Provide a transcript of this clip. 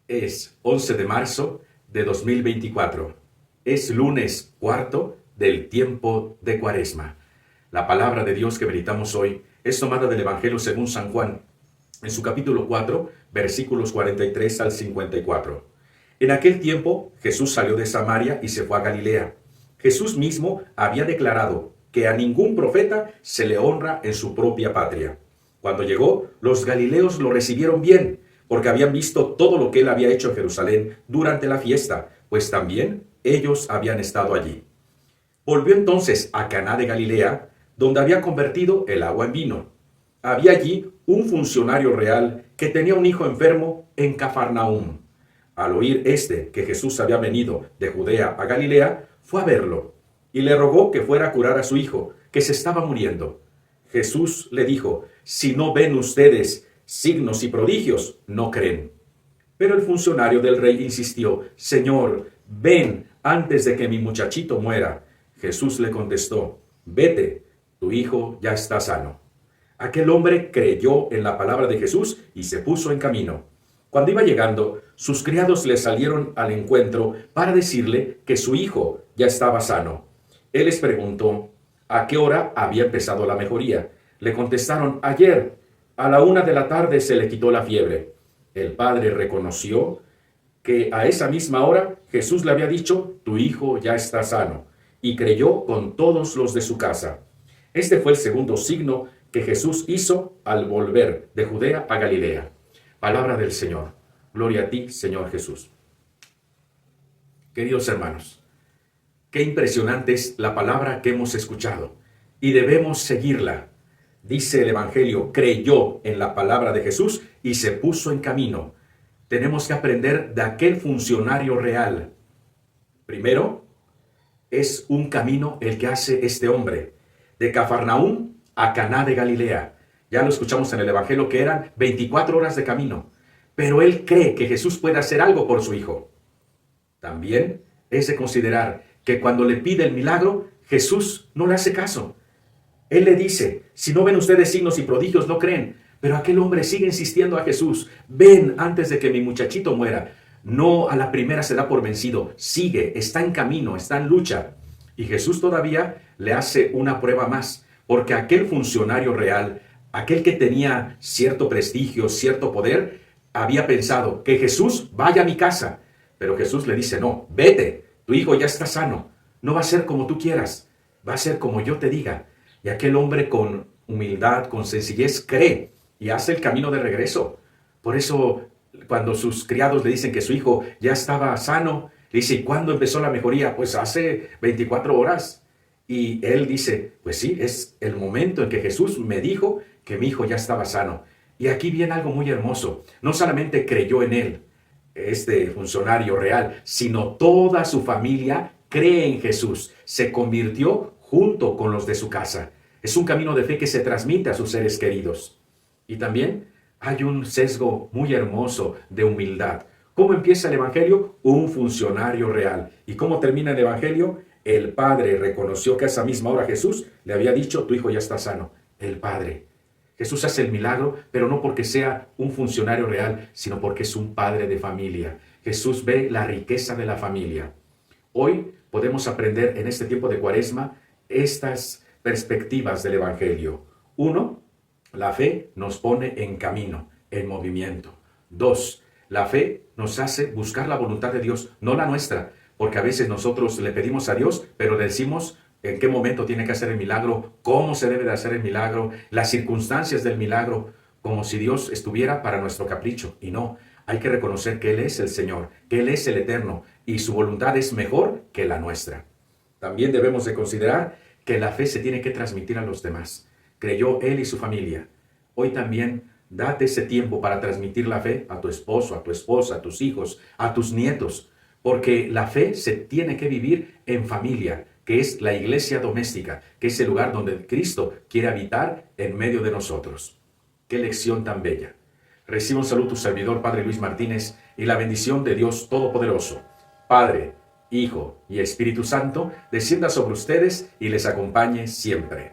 Es 11 de marzo de 2024. Es lunes cuarto del tiempo de Cuaresma. La palabra de Dios que meditamos hoy es tomada del Evangelio según San Juan, en su capítulo 4, versículos 43 al 54. En aquel tiempo Jesús salió de Samaria y se fue a Galilea. Jesús mismo había declarado que a ningún profeta se le honra en su propia patria. Cuando llegó, los galileos lo recibieron bien, porque habían visto todo lo que él había hecho en Jerusalén durante la fiesta, pues también ellos habían estado allí. Volvió entonces a Caná de Galilea, donde había convertido el agua en vino. Había allí un funcionario real que tenía un hijo enfermo en Cafarnaúm. Al oír que Jesús había venido de Judea a Galilea, fue a verlo y le rogó que fuera a curar a su hijo, que se estaba muriendo. Jesús le dijo: si no ven ustedes signos y prodigios, no creen. Pero el funcionario del rey insistió: Señor, ven antes de que mi muchachito muera. Jesús le contestó: vete, tu hijo ya está sano. Aquel hombre creyó en la palabra de Jesús y se puso en camino. Cuando iba llegando, sus criados le salieron al encuentro para decirle que su hijo ya estaba sano. Él les preguntó a qué hora había empezado la mejoría. Le contestaron: ayer, a la 1 de la tarde se le quitó la fiebre. El padre reconoció que a esa misma hora Jesús le había dicho: tu hijo ya está sano, y creyó con todos los de su casa. Este fue el segundo signo que Jesús hizo al volver de Judea a Galilea. Palabra del Señor. Gloria a ti, Señor Jesús. Queridos hermanos, qué impresionante es la palabra que hemos escuchado y debemos seguirla. Dice el Evangelio: creyó en la palabra de Jesús y se puso en camino. Tenemos que aprender de aquel funcionario real. Primero, es un camino el que hace este hombre, de Cafarnaúm a Caná de Galilea. Ya lo escuchamos en el Evangelio que eran 24 horas de camino. Pero él cree que Jesús puede hacer algo por su hijo. También es de considerar que cuando le pide el milagro, Jesús no le hace caso. Él le dice: si no ven ustedes signos y prodigios, no creen. Pero aquel hombre sigue insistiendo a Jesús: ven antes de que mi muchachito muera. No a la primera se da por vencido, sigue, está en camino, está en lucha. Y Jesús todavía le hace una prueba más, porque aquel funcionario real, aquel que tenía cierto prestigio, cierto poder, había pensado que Jesús vaya a mi casa. Pero Jesús le dice: no, vete, tu hijo ya está sano. No va a ser como tú quieras, va a ser como yo te diga. Y aquel hombre con humildad, con sencillez, cree y hace el camino de regreso. Por eso, cuando sus criados le dicen que su hijo ya estaba sano, le dice: ¿y cuándo empezó la mejoría? Pues hace 24 horas. Y él dice: pues sí, es el momento en que Jesús me dijo que mi hijo ya estaba sano. Y aquí viene algo muy hermoso. No solamente creyó en él, este funcionario real, sino toda su familia cree en Jesús. Se convirtió junto con los de su casa. Es un camino de fe que se transmite a sus seres queridos. Y también hay un sesgo muy hermoso de humildad. ¿Cómo empieza el Evangelio? Un funcionario real. ¿Y cómo termina el Evangelio? El Padre reconoció que a esa misma hora Jesús le había dicho: tu hijo ya está sano. El Padre. Jesús hace el milagro, pero no porque sea un funcionario real, sino porque es un padre de familia. Jesús ve la riqueza de la familia. Hoy podemos aprender en este tiempo de Cuaresma estas perspectivas del Evangelio. Uno, la fe nos pone en camino, en movimiento. Dos, la fe nos hace buscar la voluntad de Dios, no la nuestra, porque a veces nosotros le pedimos a Dios, pero le decimos en qué momento tiene que hacer el milagro, cómo se debe de hacer el milagro, las circunstancias del milagro, como si Dios estuviera para nuestro capricho. Y no, hay que reconocer que Él es el Señor, que Él es el Eterno, y su voluntad es mejor que la nuestra. También debemos de considerar que la fe se tiene que transmitir a los demás. Creyó él y su familia. Hoy también date ese tiempo para transmitir la fe a tu esposo, a tu esposa, a tus hijos, a tus nietos, porque la fe se tiene que vivir en familia, que es la iglesia doméstica, que es el lugar donde Cristo quiere habitar en medio de nosotros. ¡Qué lección tan bella! Recibo un saludo tu servidor, Padre Luis Martínez, y la bendición de Dios Todopoderoso, Padre, Hijo y Espíritu Santo, descienda sobre ustedes y les acompañe siempre.